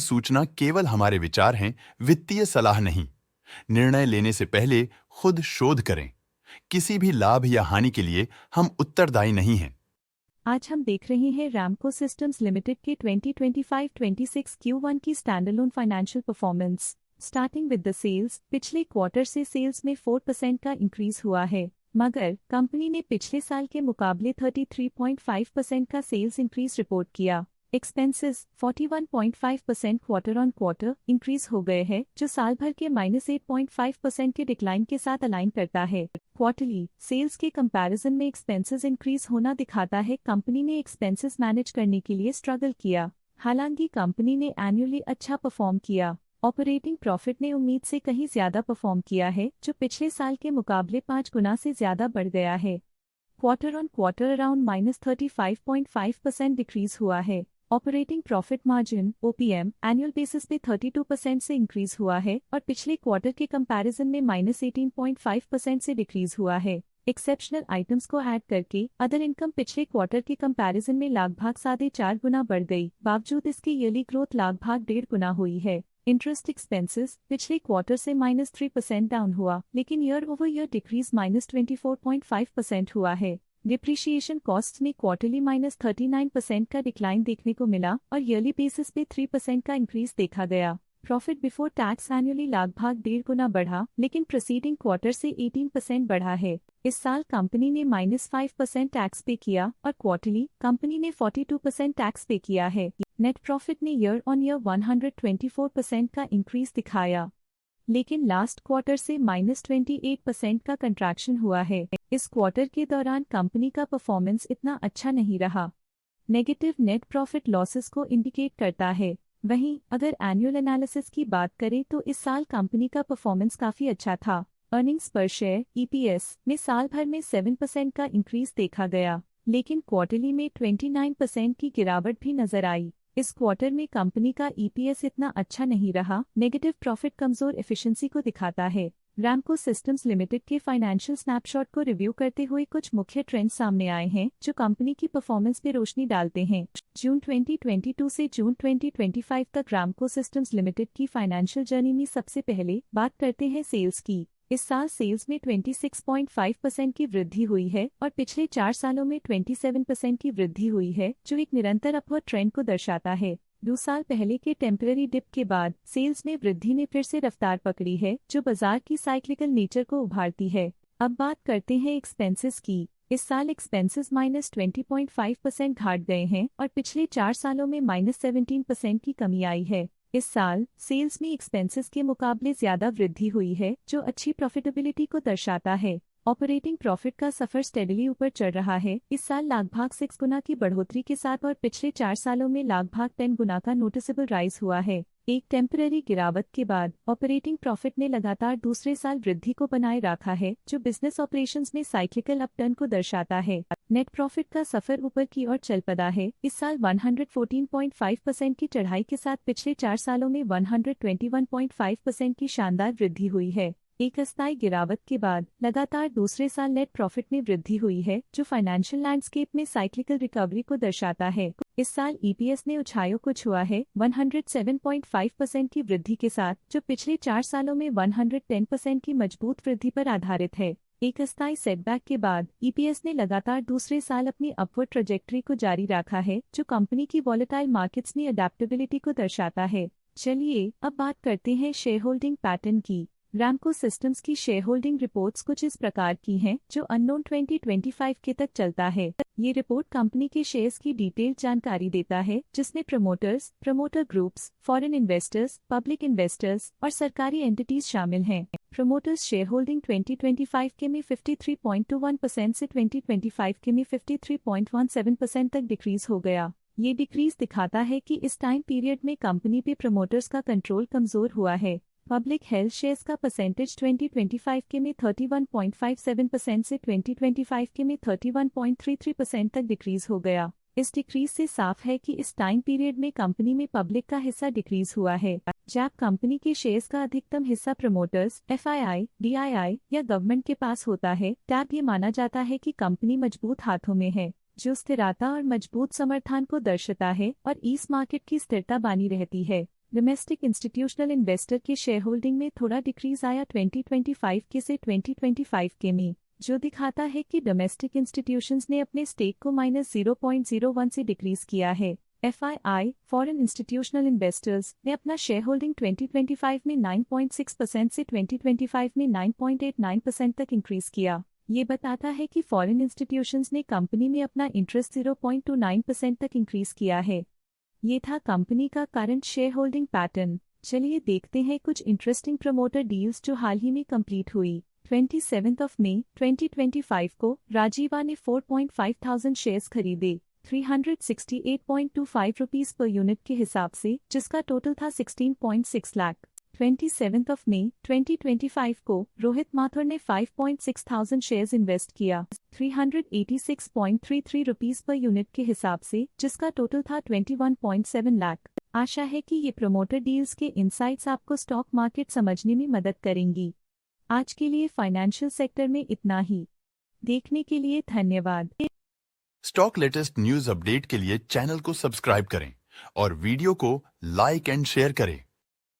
सूचना केवल हमारे विचार हैं, वित्तीय सलाह नहीं। निर्णय लेने से पहले खुद शोध करें। किसी भी लाभ या हानि के लिए हम उत्तरदायी नहीं हैं। आज हम देख रहे हैं रैमको सिस्टम्स लिमिटेड के 2025-26 Q1 की standalone financial performance. Starting with the sales, पिछले क्वार्टर से सेल्स में 4% का इंक्रीज हुआ है, मगर कंपनी ने पिछले साल के मुकाबले 33.5% का सेल्स इंक्रीज रिपोर्ट किया। Expenses 41.5% quarter on quarter increase हो गए हैं, जो साल भर के -8.5% के डिक्लाइन के साथ अलाइन करता है। क्वार्टरली सेल्स के कंपैरिजन में एक्सपेंसेस इंक्रीज होना दिखाता है कंपनी ने एक्सपेंसेस मैनेज करने के लिए स्ट्रगल किया। हालांकि कंपनी ने एनुअली अच्छा परफॉर्म किया। ऑपरेटिंग प्रॉफिट ने उम्मीद से कहीं ज्यादा परफॉर्म किया है, जो पिछले साल के मुकाबले 5 गुना से ज्यादा बढ़ गया है। Quarter on quarter around -35.5% decrease हुआ है। Operating profit margin OPM annual basis पे 32% से इंक्रीज हुआ है और पिछले क्वार्टर के कंपैरिजन में -18.5% से डिक्रीज हुआ है। एक्सेप्शनल आइटम्स को ऐड करके अदर इनकम पिछले क्वार्टर के कंपैरिजन में लगभग 4.5 गुना बढ़ गई, बावजूद इसकी ईयरली ग्रोथ लगभग 1.5 गुना हुई है। इंटरेस्ट एक्सपेंसेस पिछले क्वार्टर से -3% डाउन हुआ, लेकिन ईयर ओवर ईयर डिक्रीज -24.5% हुआ है। डिप्रिशिएशन कॉस्ट में क्वार्टरली -39% का डिक्लाइन देखने को मिला और ईयरली बेसिस पे 3% का इंक्रीज देखा गया। प्रॉफिट बिफोर टैक्स एनुअली लगभग 1.5 गुना बढ़ा, लेकिन प्रीसीडिंग क्वार्टर से 18% बढ़ा है। इस साल कंपनी ने -5% टैक्स पे किया और क्वार्टरली कंपनी ने 42% टैक्स पे किया है। नेट प्रॉफिट ने ईयर ऑन ईयर 124% का इंक्रीज दिखाया, लेकिन लास्ट क्वार्टर से -28% का कंट्रैक्शन हुआ है। इस क्वार्टर के दौरान कंपनी का परफॉर्मेंस इतना अच्छा नहीं रहा। नेगेटिव नेट प्रॉफिट लॉसेस को इंडिकेट करता है। वहीं अगर एनुअल एनालिसिस की बात करें तो इस साल कंपनी का परफॉर्मेंस काफी अच्छा था। अर्निंग्स पर शेयर EPS में साल भर में 7% का इंक्रीज देखा गया, लेकिन क्वार्टरली में 29% की गिरावट भी नजर आई। इस क्वार्टर में कंपनी का EPS इतना अच्छा नहीं रहा। नेगेटिव प्रॉफिट कमजोर एफिशिएंसी को दिखाता है। रैमको सिस्टम्स लिमिटेड के फाइनेंशियल स्नैपशॉट को रिव्यू करते हुए कुछ मुख्य ट्रेंड्स सामने आए हैं जो कंपनी की परफॉर्मेंस पे रोशनी डालते हैं। जून 2022 से जून 2025 तक रैमको सिस्टम्स लिमिटेड की फाइनेंशियल जर्नी में सबसे पहले बात करते हैं सेल्स की। इस साल सेल्स में 26.5% की वृद्धि हुई है और पिछले 4 सालों में 27% की वृद्धि हुई है, जो एक निरंतर अपवर्ड ट्रेंड को दर्शाता है। 2 साल पहले के टेम्पररी डिप के बाद सेल्स में वृद्धि ने फिर से रफ्तार पकड़ी है, जो बाजार की साइक्लिकल नेचर को उभारती है। अब बात करते हैं एक्सपेंसेस की। इस साल एक्सपेंसेस -20.5% घट गए हैं और पिछले 4 सालों में -17% की कमी आई है। इस साल सेल्स में एक्सपेंसेस के मुकाबले ज्यादा वृद्धि हुई है, जो अच्छी प्रॉफिटेबिलिटी को दर्शाता है। ऑपरेटिंग प्रॉफिट का सफर स्टेडली ऊपर चढ़ रहा है। इस साल लगभग 6 गुना की बढ़ोतरी के साथ और पिछले 4 सालों में लगभग 10 गुना का नोटिसेबल राइज हुआ है। एक टेम्पररी गिरावट के बाद ऑपरेटिंग प्रॉफिट ने लगातार दूसरे साल वृद्धि को बनाए रखा है, जो बिजनेस ऑपरेशंस में साइक्लिकल अपटर्न को दर्शाता है। नेट प्रॉफिट का सफर ऊपर की ओर चल पड़ा है। इस साल 114.5% की चढ़ाई के साथ पिछले 4 सालों में 121.5% की शानदार वृद्धि हुई है। एक अस्थायी गिरावट के बाद लगातार दूसरे साल नेट प्रॉफिट में वृद्धि हुई है, जो फाइनेंशियल लैंडस्केप में साइक्लिकल रिकवरी को दर्शाता है। इस साल EPS ने ऊंचाइयों को छुआ है 107.5% की वृद्धि के साथ, जो पिछले 4 सालों में 110% की मजबूत वृद्धि पर आधारित है। एक अस्थायी सेटबैक के बाद EPS ने लगातार दूसरे साल अपनी अपवर्ड ट्रैजेक्टरी को जारी रखा है, जो कंपनी की वॉलेटाइल मार्केट्स में अडेप्टेबिलिटी को दर्शाता है। चलिए अब बात करते हैं शेयर होल्डिंग पैटर्न की। रैमको सिस्टम्स की शेयर होल्डिंग रिपोर्ट्स कुछ इस प्रकार की हैं, जो अननोन 2025 के तक चलता है। ये रिपोर्ट कंपनी के शेयर्स की डिटेल्ड जानकारी देता है, जिसमें promoters, promoter groups, foreign investors, public investors और सरकारी एंटिटीज शामिल हैं। प्रमोटर्स शेयर होल्डिंग 2025 के में 53.21% से 2025 के में 53.17% तक डिक्रीज हो गया। ये डिक्रीज दिखाता है कि इस टाइम पीरियड में कंपनी पे प्रमोटर्स का कंट्रोल कमजोर हुआ है। पब्लिक हेल्थ शेयर्स का परसेंटेज 2025 के में 31.57% से 2025 के में 31.33% तक डिक्रीज हो गया। इस डिक्रीज से साफ है कि इस टाइम पीरियड में कंपनी में पब्लिक का हिस्सा डिक्रीज हुआ है। जब कंपनी के शेयर्स का अधिकतम हिस्सा प्रमोटर्स, FII, DII या गवर्नमेंट के पास होता है, तब ये माना जाता है कि कंपनी मजबूत हाथों में है, जो स्थिरता और मजबूत समर्थन को दर्शाता है और इस मार्केट की स्थिरता बनी रहती है। डोमेस्टिक इंस्टीट्यूशनल इन्वेस्टर के शेयर होल्डिंग में थोड़ा डिक्रीज आया 2025 के से 2025 के में, जो दिखाता है कि डोमेस्टिक इंस्टीट्यूशंस ने अपने स्टेक को -0.01 से डिक्रीज किया है। FII फॉरेन इंस्टीट्यूशनल इन्वेस्टर्स ने अपना शेयर होल्डिंग 2025 में 9.6% से 2025 में 9.89% तक इंक्रीज किया। ये बताता है कि फॉरेन इंस्टीट्यूशंस ने कंपनी में अपना इंटरेस्ट 0.29% तक इंक्रीज किया है। ये था कंपनी का करंट शेयर होल्डिंग पैटर्न। चलिए देखते हैं कुछ इंटरेस्टिंग प्रमोटर डील्स जो हाल ही में कंप्लीट हुई। 27 मई 2025 को राजीवा ने 4,500 शेयर्स खरीदे 368.25 रुपीस पर यूनिट के हिसाब से, जिसका टोटल था 16.6 लाख। 27 मई 2025 को रोहित माथुर ने 5,600 शेयर्स इन्वेस्ट किया 386.33 रुपीस पर यूनिट के हिसाब से, जिसका टोटल था 21.7 लाख। आशा है कि ये प्रमोटर डील्स के इनसाइट्स आपको स्टॉक मार्केट समझने में मदद करेंगी। आज के लिए फाइनेंशियल सेक्टर में इतना ही। देखने के लिए धन्यवाद। स्टॉक लेटेस्ट न्यूज अपडेट के लिए चैनल को सब्सक्राइब करें और वीडियो को लाइक एंड शेयर करें।